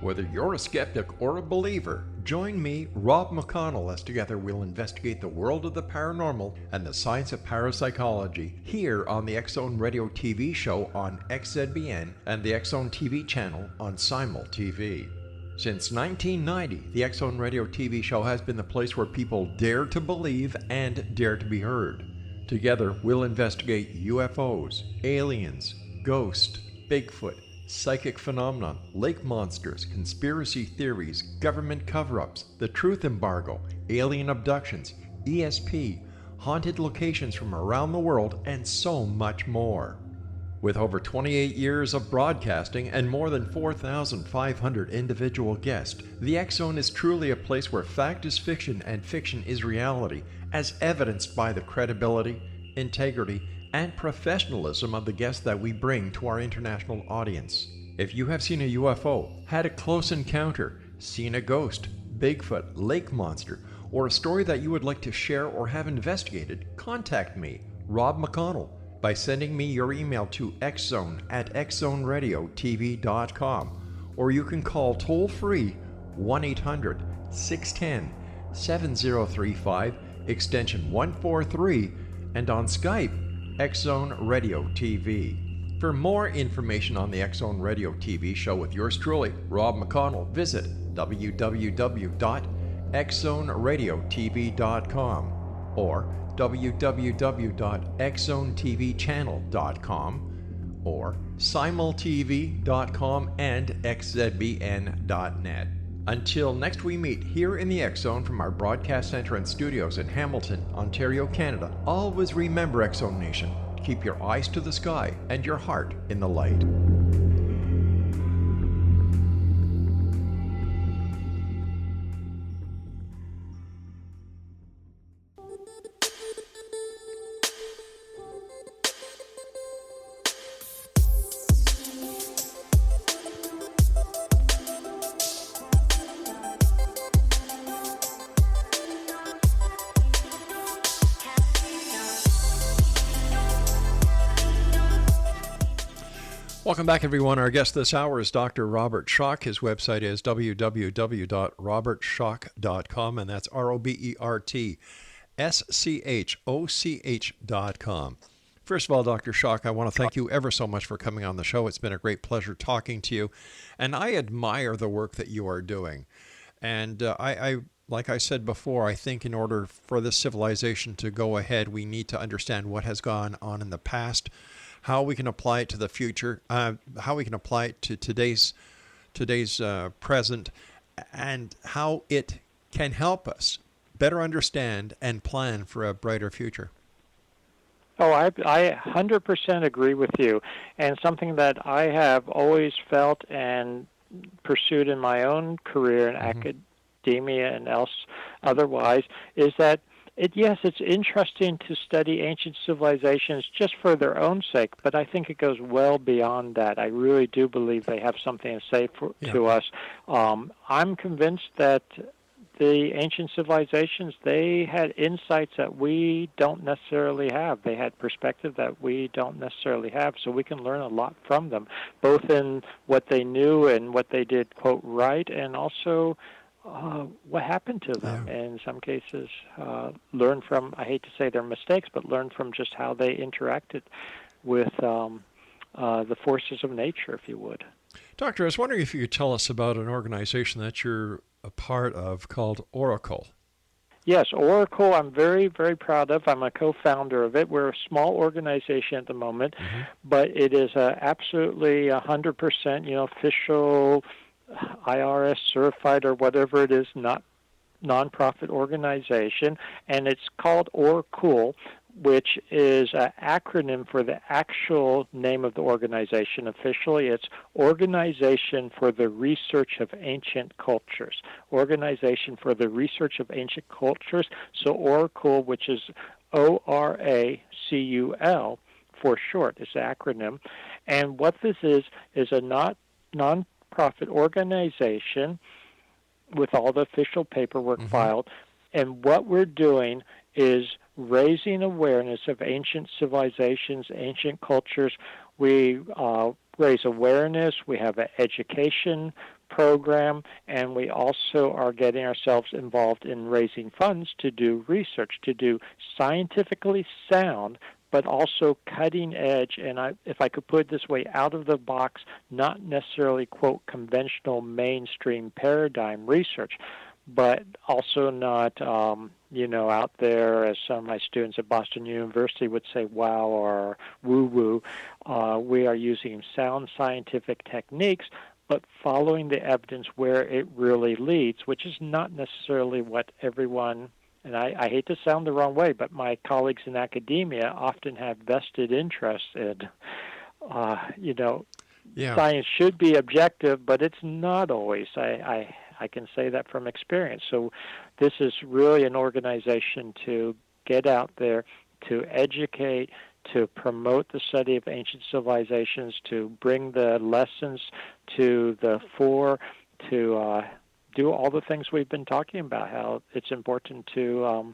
Speaker 4: Whether you're a skeptic or a believer, join me, Rob McConnell, as together we'll investigate the world of the paranormal and the science of parapsychology here on the X Zone Radio TV show on XZBN and the X Zone TV channel on Simul TV. Since 1990, the X Zone Radio TV show has been the place where people dare to believe and dare to be heard. Together, we'll investigate UFOs, aliens, ghosts, Bigfoot, psychic phenomenon, lake monsters, conspiracy theories, government cover-ups, the truth embargo, alien abductions, ESP, haunted locations from around the world, and so much more. With over 28 years of broadcasting and more than 4,500 individual guests, the X Zone is truly a place where fact is fiction and fiction is reality, as evidenced by the credibility, integrity, and professionalism of the guests that we bring to our international audience. If you have seen a UFO, had a close encounter, seen a ghost, Bigfoot, lake monster, or a story that you would like to share or have investigated, contact me, Rob McConnell, by sending me your email to xzone@xzoneradiotv.com, or you can call toll-free 1-800-610-7035, extension 143, and on Skype, X-Zone Radio TV. For more information on the X-Zone Radio TV show with yours truly, Rob McConnell, visit www.xzoneradiotv.com or www.xzonetvchannel.com or simultv.com and xzbn.net. Until next we meet here in the X-Zone from our broadcast center and studios in Hamilton, Ontario, Canada, always remember, X-Zone Nation, keep your eyes to the sky and your heart in the light. Welcome back, everyone. Our guest this hour is Dr. Robert Schoch. His website is www.robertschoch.com, and that's RobertSchoch.com. First of all, Dr. Schoch, I want to thank you ever so much for coming on the show. It's been a great pleasure talking to you, and I admire the work that you are doing. And like I said before, I think in order for this civilization to go ahead, we need to understand what has gone on in the past, how we can apply it to the future, how we can apply it to today's present, and how it can help us better understand and plan for a brighter future.
Speaker 5: Oh, I 100% agree with you. And something that I have always felt and pursued in my own career in academia and otherwise is that it's interesting to study ancient civilizations just for their own sake, but I think it goes well beyond that. I really do believe they have something to say to us. I'm convinced that the ancient civilizations, they had insights that we don't necessarily have. They had perspective that we don't necessarily have, so we can learn a lot from them, both in what they knew and what they did, quote, right, and also what happened to them. Yeah. In some cases, learn from, I hate to say their mistakes, but learn from just how they interacted with the forces of nature, if you would.
Speaker 4: Doctor, I was wondering if you could tell us about an organization that you're a part of called Oracle.
Speaker 5: Yes, Oracle I'm very, very proud of. I'm a co-founder of it. We're a small organization at the moment, but it is absolutely 100% official, IRS certified or whatever it is, not nonprofit organization, and it's called Oracle, which is an acronym for the actual name of the organization. Officially, it's Organization for the Research of Ancient Cultures. Organization for the Research of Ancient Cultures. So Oracle, which is ORACUL for short, is the acronym. And what this is a non-profit organization with all the official paperwork filed. And what we're doing is raising awareness of ancient civilizations, ancient cultures. We raise awareness. We have an education program, and we also are getting ourselves involved in raising funds to do research, to do scientifically sound, but also cutting edge, and if I could put it this way, out of the box, not necessarily, quote, conventional mainstream paradigm research, but also not, out there, as some of my students at Boston University would say, wow, or woo-woo. We are using sound scientific techniques, but following the evidence where it really leads, which is not necessarily what everyone, and I hate to sound the wrong way, but my colleagues in academia often have vested interest in, science should be objective, but it's not always. I can say that from experience. So this is really an organization to get out there, to educate, to promote the study of ancient civilizations, to bring the lessons to the fore, to do all the things we've been talking about, how it's important to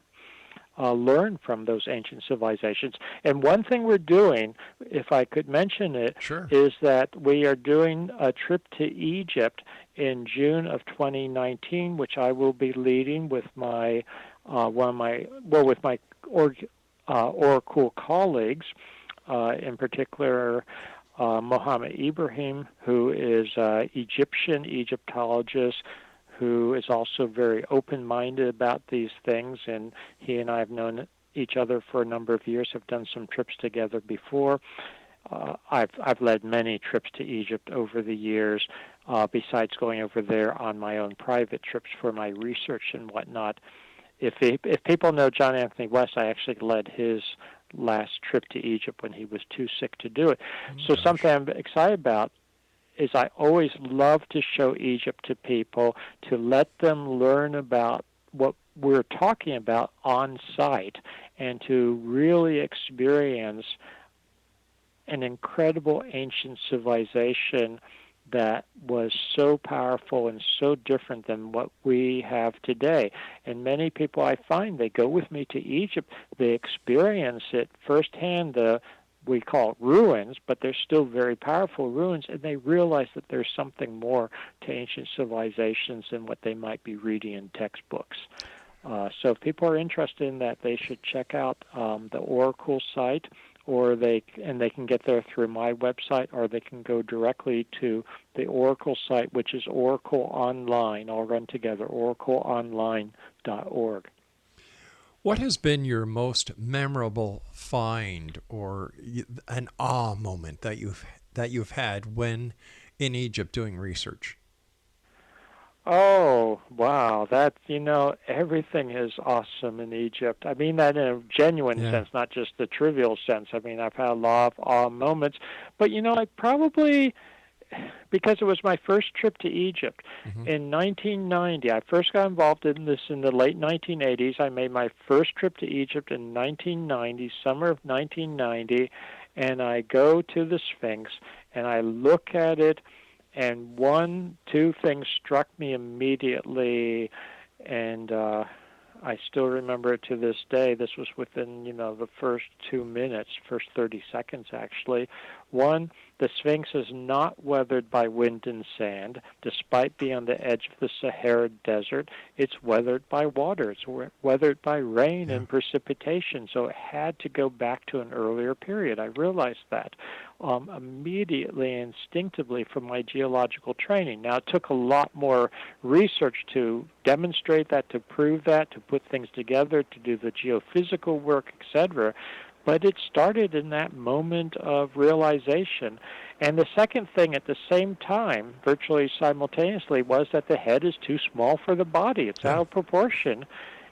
Speaker 5: learn from those ancient civilizations. And one thing we're doing, if I could mention it,
Speaker 4: Sure.
Speaker 5: is that we are doing a trip to Egypt in June of 2019, which I will be leading with my Oracle colleagues, in particular Mohammed Ibrahim, who is Egyptian Egyptologist, who is also very open-minded about these things, and he and I have known each other for a number of years, have done some trips together before. I've led many trips to Egypt over the years, besides going over there on my own private trips for my research and whatnot. If people know John Anthony West, I actually led his last trip to Egypt when he was too sick to do it. So something I'm excited about is I always love to show Egypt to people, to let them learn about what we're talking about on site, and to really experience an incredible ancient civilization that was so powerful and so different than what we have today. And many people I find, they go with me to Egypt, they experience it firsthand, we call it ruins, but they're still very powerful ruins, and they realize that there's something more to ancient civilizations than what they might be reading in textbooks. So if people are interested in that, they should check out the Oracle site, or they can get there through my website, or they can go directly to the Oracle site, which is Oracle Online, all run together, oracleonline.org.
Speaker 4: What has been your most memorable find or an awe moment that you've had when in Egypt doing research?
Speaker 5: Oh, wow. Everything is awesome in Egypt. I mean that in a genuine sense, not just the trivial sense. I mean, I've had a lot of awe moments. But, I probably, because it was my first trip to Egypt, in 1990, I first got involved in this in the late 1980s. I made my first trip to Egypt in 1990, summer of 1990, and I go to the Sphinx, and I look at it, and two things struck me immediately, and I still remember it to this day. This was within, the first 2 minutes, first 30 seconds, actually. One, the Sphinx is not weathered by wind and sand. Despite being on the edge of the Sahara Desert, it's weathered by water. It's weathered by rain and precipitation, so it had to go back to an earlier period. I realized that immediately, instinctively from my geological training. Now, it took a lot more research to demonstrate that, to prove that, to put things together, to do the geophysical work, etc., but it started in that moment of realization. And the second thing at the same time, virtually simultaneously, was that the head is too small for the body. It's out of proportion.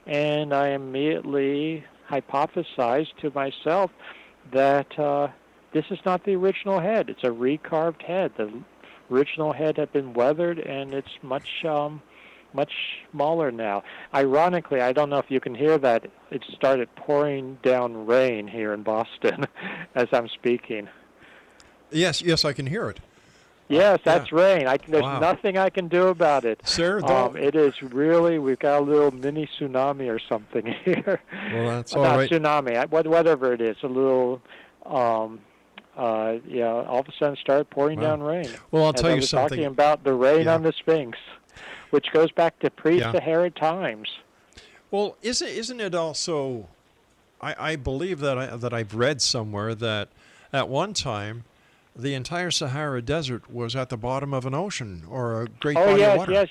Speaker 5: And I immediately hypothesized to myself that this is not the original head. It's a recarved head. The original head had been weathered, and it's much smaller now. Ironically, I don't know if you can hear that, it started pouring down rain here in Boston as I'm speaking.
Speaker 4: Yes, I can hear it.
Speaker 5: Yes, that's rain. There's nothing I can do about it.
Speaker 4: Sir,
Speaker 5: it is really, we've got a little mini tsunami or something here.
Speaker 4: Well, that's all
Speaker 5: not
Speaker 4: right.
Speaker 5: Tsunami, whatever it is, a little... all of a sudden started pouring down rain.
Speaker 4: Well, I'll tell you
Speaker 5: I was
Speaker 4: something.
Speaker 5: talking about the rain on the Sphinx, which goes back to pre-Sahara times.
Speaker 4: Well, isn't it also? I believe that I've read somewhere that at one time the entire Sahara Desert was at the bottom of an ocean or a great body of water.
Speaker 5: Yes.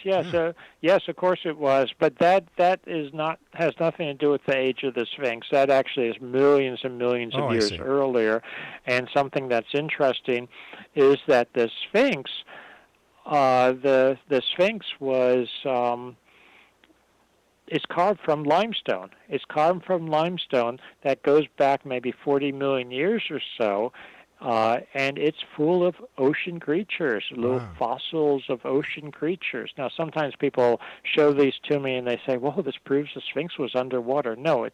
Speaker 5: Yes, of course it was. But that has nothing to do with the age of the Sphinx. That actually is millions and millions of years earlier. And something that's interesting is that the Sphinx, the Sphinx was is carved from limestone. It's carved from limestone that goes back maybe 40 million years or so. And it's full of ocean creatures, little fossils of ocean creatures. Now, sometimes people show these to me and they say, well, this proves the Sphinx was underwater. No, it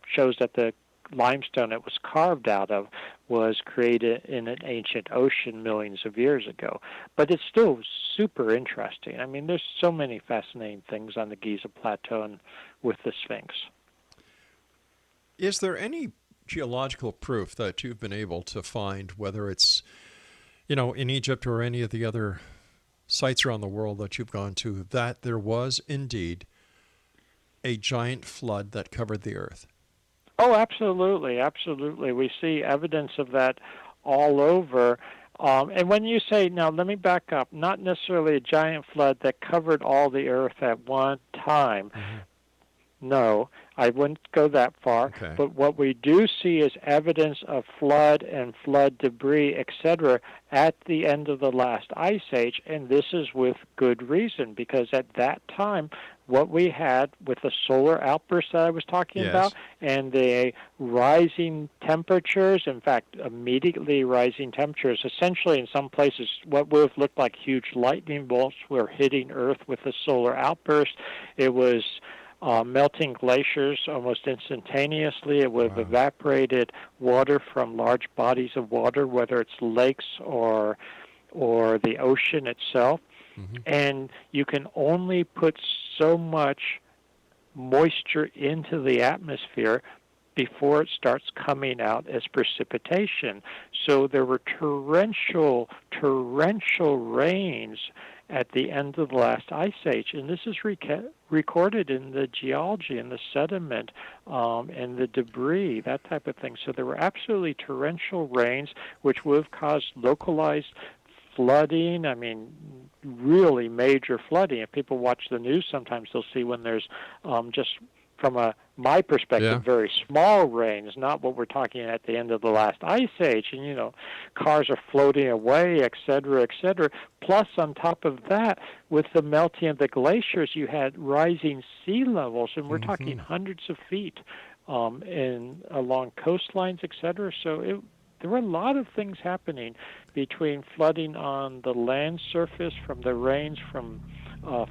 Speaker 5: shows that the limestone it was carved out of was created in an ancient ocean millions of years ago. But it's still super interesting. I mean, there's so many fascinating things on the Giza Plateau and with the Sphinx.
Speaker 4: Is there any geological proof that you've been able to find, whether it's, in Egypt or any of the other sites around the world that you've gone to, that there was indeed a giant flood that covered the earth?
Speaker 5: Oh, absolutely, absolutely. We see evidence of that all over. And when you say, now let me back up, not necessarily a giant flood that covered all the earth at one time. Mm-hmm. No, I wouldn't go that far.
Speaker 4: Okay.
Speaker 5: But what we do see is evidence of flood and flood debris, etc., at the end of the last ice age, and this is with good reason, because at that time, what we had with the solar outburst that I was talking about and the rising temperatures, in fact, immediately rising temperatures, essentially in some places what would have looked like huge lightning bolts were hitting Earth with the solar outburst. It was melting glaciers almost instantaneously. It would have evaporated water from large bodies of water, whether it's lakes or the ocean itself. Mm-hmm. And you can only put so much moisture into the atmosphere before it starts coming out as precipitation. So there were torrential rains at the end of the last ice age, and this is recorded in the geology and the sediment and the debris, that type of thing. So there were absolutely torrential rains, which would have caused localized flooding. I mean, really major flooding. If people watch the news, sometimes they'll see when there's just from my perspective, very small rains, not what we're talking at the end of the last ice age. And, cars are floating away, et cetera, et cetera. Plus, on top of that, with the melting of the glaciers, you had rising sea levels, and we're talking hundreds of feet along coastlines, et cetera. So there were a lot of things happening between flooding on the land surface from the rains, from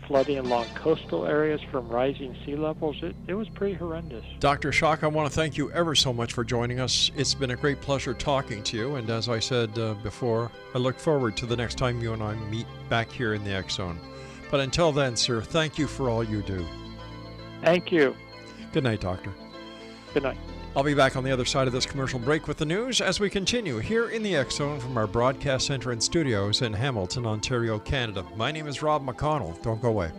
Speaker 5: flooding along coastal areas from rising sea levels. It was pretty horrendous.
Speaker 4: Dr. Schoch, I want to thank you ever so much for joining us. It's been a great pleasure talking to you, and as I said before, I look forward to the next time you and I meet back here in the X Zone. But until then, sir, thank you for all you do.
Speaker 5: Thank you.
Speaker 4: Good night, Doctor.
Speaker 5: Good night.
Speaker 4: I'll be back on the other side of this commercial break with the news as we continue here in the X Zone from our broadcast center and studios in Hamilton, Ontario, Canada. My name is Rob McConnell. Don't go away.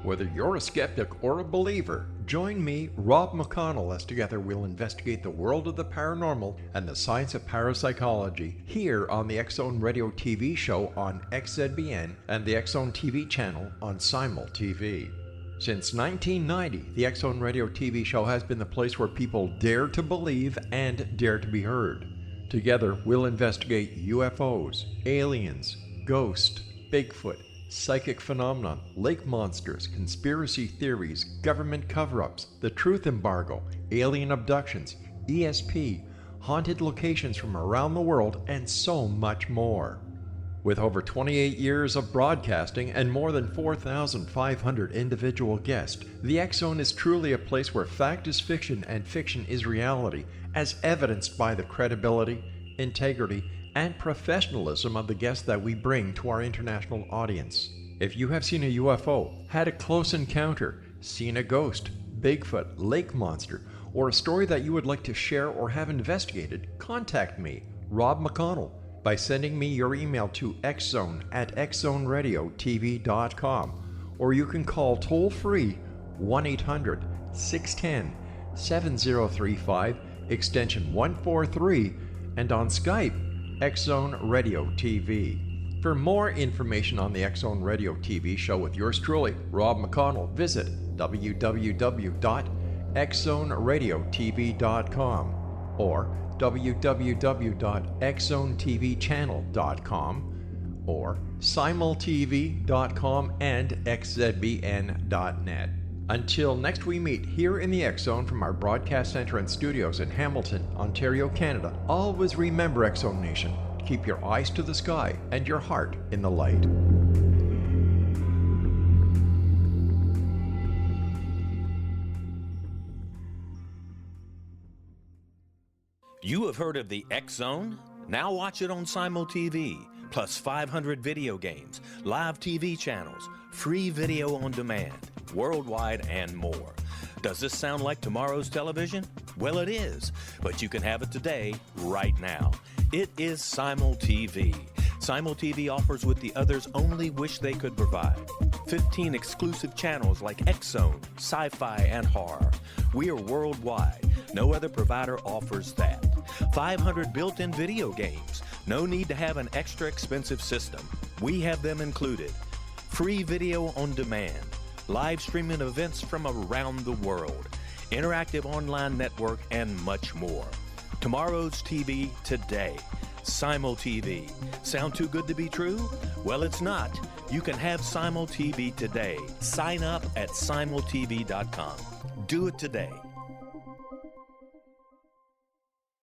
Speaker 4: Whether you're a skeptic or a believer, join me, Rob McConnell, as together we'll investigate the world of the paranormal and the science of parapsychology here on the X Zone Radio TV show on XZBN and the X Zone TV channel on Simul TV. Since 1990, the X Zone Radio TV show has been the place where people dare to believe and dare to be heard. Together, we'll investigate UFOs, aliens, ghosts, Bigfoot, psychic phenomenon, lake monsters, conspiracy theories, government cover-ups, the truth embargo, alien abductions, ESP, haunted locations from around the world, and so much more. With over 28 years of broadcasting and more than 4,500 individual guests, the X Zone is truly a place where fact is fiction and fiction is reality, as evidenced by the credibility, integrity, and professionalism of the guests that we bring to our international audience. If you have seen a UFO, had a close encounter, seen a ghost, Bigfoot, lake monster, or a story that you would like to share or have investigated, contact me, Rob McConnell, by sending me your email to xzone@xzoneradiotv.com, or you can call toll-free 1-800-610-7035, extension 143, and on Skype, X Zone Radio TV. For more information on the X Zone Radio TV show with yours truly, Rob McConnell, visit www.xzoneradiotv.com or www.xzonetvchannel.com or simultv.com and xzbn.net. Until next we meet here in the X Zone from our broadcast center and studios in Hamilton, Ontario, Canada, always remember, X Zone Nation, keep your eyes to the sky and your heart in the light.
Speaker 6: You have heard of the X Zone? Now watch it on Simul TV, plus 500 video games, live TV channels, free video on demand, worldwide, and more. Does this sound like tomorrow's television? Well, it is, but you can have it today, right now. It is Simul TV. Simul TV offers what the others only wish they could provide. 15 exclusive channels like X Zone, sci-fi, and horror. We are worldwide. No other provider offers that. 500 built-in video games. No need to have an extra expensive system. We have them included. Free video on demand. Live streaming events from around the world. Interactive online network, and much more. Tomorrow's TV today. Simul TV. Sound too good to be true? Well, it's not. You can have Simul TV today. Sign up at simultv.com. Do it today.